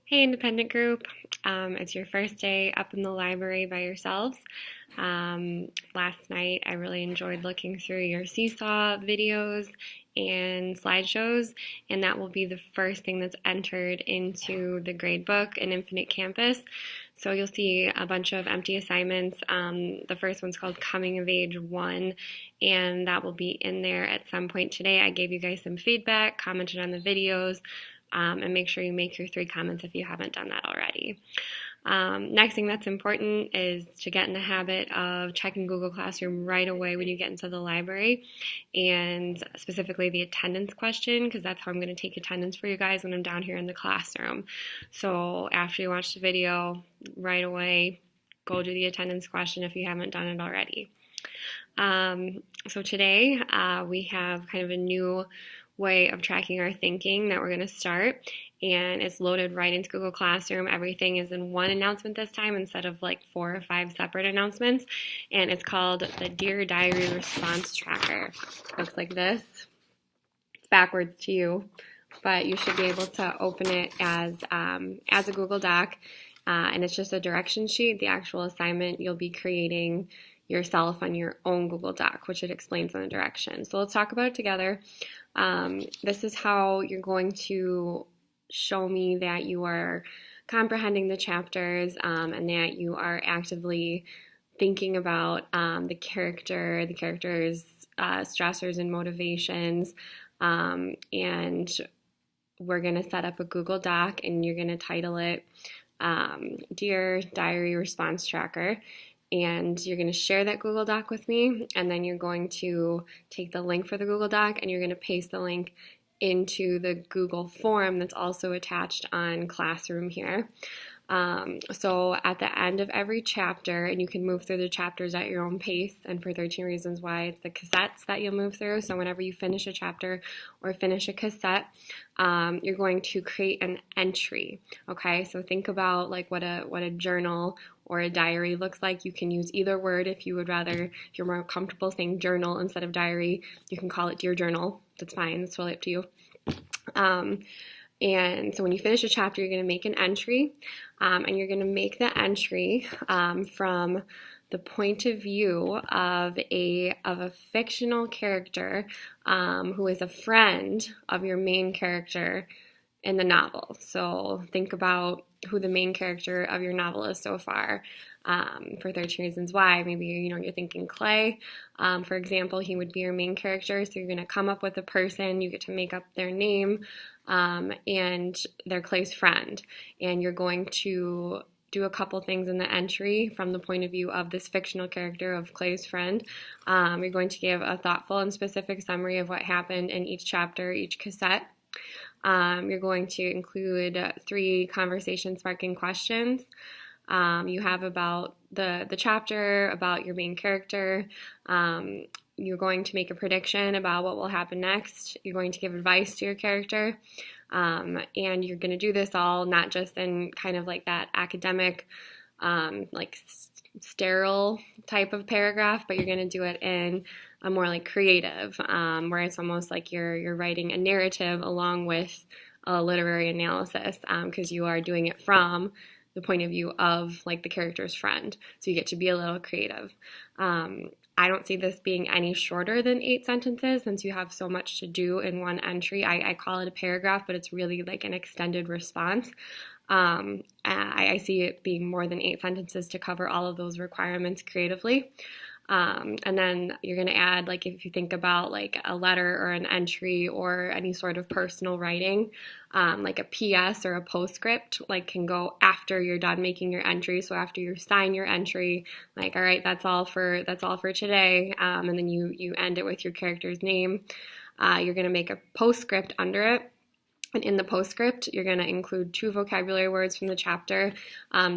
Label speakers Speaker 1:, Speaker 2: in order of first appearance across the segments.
Speaker 1: Hey, independent group. It's your first day up in the library by yourselves. Last night, I really enjoyed looking through your Seesaw videos and slideshows, and that will be the first thing that's entered into the grade book in Infinite Campus. So you'll see a bunch of empty assignments. The first one's called Coming of Age 1, and that will be in there at some point today. I gave you guys some feedback, commented on the videos, and make sure you make your 3 comments if you haven't done that already. Next thing that's important is to get in the habit of checking Google Classroom right away when you get into the library, and specifically the attendance question, because that's how I'm going to take attendance for you guys when I'm down here in the classroom. So after you watch the video, right away, go do the attendance question if you haven't done it already. So today we have kind of a new way of tracking our thinking that we're going to start, and it's loaded right into Google Classroom. Everything is in one announcement this time instead of like 4 or 5 separate announcements, and it's called the Dear Diary Response Tracker. It looks like this. It's backwards to you, but you should be able to open it as a Google Doc, and it's just a direction sheet. The actual assignment you'll be creating yourself on your own Google Doc, which it explains on the directions. So let's talk about it together. This is how you're going to show me that you are comprehending the chapters, and that you are actively thinking about the character's stressors and motivations, and we're going to set up a Google Doc, and you're going to title it Dear Diary Response Tracker. And you're going to share that Google Doc with me, and then you're going to take the link for the Google Doc and you're going to paste the link into the Google form that's also attached on Classroom here. So at the end of every chapter, and you can move through the chapters at your own pace, and for 13 Reasons Why, it's the cassettes that you'll move through. So whenever you finish a chapter or finish a cassette, you're going to create an entry. Okay, so think about like what a journal or a diary looks like. You can use either word if you would rather. If you're more comfortable saying journal instead of diary, you can call it Dear Journal. That's fine. That's totally up to you. And so when you finish a chapter, you're going to make an entry, and you're going to make the entry from the point of view of a fictional character who is a friend of your main character in the novel. So think about who the main character of your novel is so far. For 13 Reasons Why, maybe you're thinking Clay. For example, he would be your main character. So you're going to come up with a person. You get to make up their name, and they're Clay's friend. And you're going to do a couple things in the entry from the point of view of this fictional character of Clay's friend. You're going to give a thoughtful and specific summary of what happened in each chapter, each cassette. You're going to include 3 conversation-sparking questions. You have about the chapter, about your main character. You're going to make a prediction about what will happen next. You're going to give advice to your character. And you're going to do this all not just in kind of like that academic, sterile type of paragraph, but you're going to do it in a more like creative, where it's almost like you're writing a narrative along with a literary analysis, because you are doing it from the point of view of like the character's friend. So you get to be a little creative. I don't see this being any shorter than 8 sentences since you have so much to do in one entry. I call it a paragraph, but it's really like an extended response. I see it being more than 8 sentences to cover all of those requirements creatively. And then you're going to add, like, if you think about like a letter or an entry or any sort of personal writing, like a PS or a postscript, like can go after you're done making your entry. So after you sign your entry, like, all right, that's all for today. And then you end it with your character's name. You're going to make a postscript under it. And in the postscript, you're going to include 2 vocabulary words from the chapter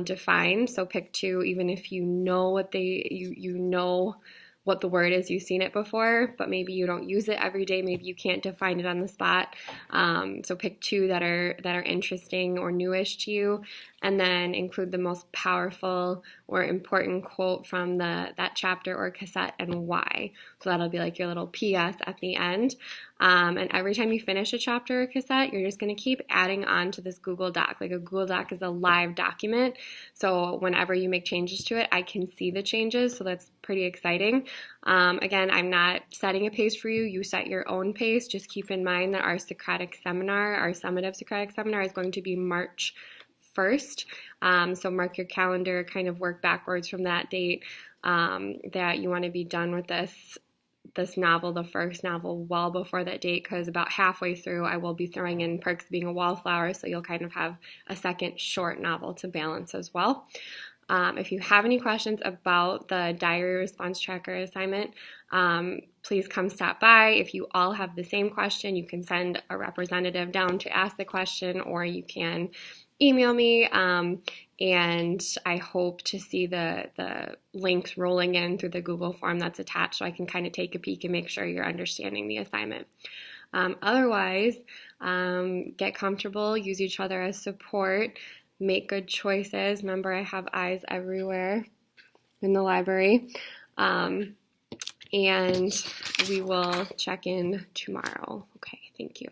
Speaker 1: defined. So pick 2, even if you know what you know what the word is, you've seen it before, but maybe you don't use it every day. Maybe you can't define it on the spot. So pick 2 that are interesting or newish to you, and then include the most powerful or important quote from that chapter or cassette and why. So that'll be like your little PS at the end. And every time you finish a chapter or cassette, you're just going to keep adding on to this Google Doc. Like a Google Doc is a live document, so whenever you make changes to it, I can see the changes, so that's pretty exciting. Again, I'm not setting a pace for you. You set your own pace. Just keep in mind that our Socratic seminar, our summative Socratic seminar, is going to be March 1st. So mark your calendar, kind of work backwards from that date, that you want to be done with this novel, the first novel, well before that date, because about halfway through I will be throwing in Perks of Being a Wallflower, so you'll kind of have a second short novel to balance as well. If you have any questions about the diary response tracker assignment, please come stop by. If you all have the same question, you can send a representative down to ask the question, or you can email me, and I hope to see the links rolling in through the Google form that's attached, so I can kind of take a peek and make sure you're understanding the assignment. Otherwise, get comfortable, use each other as support, make good choices. Remember, I have eyes everywhere in the library, and we will check in tomorrow. Okay, thank you.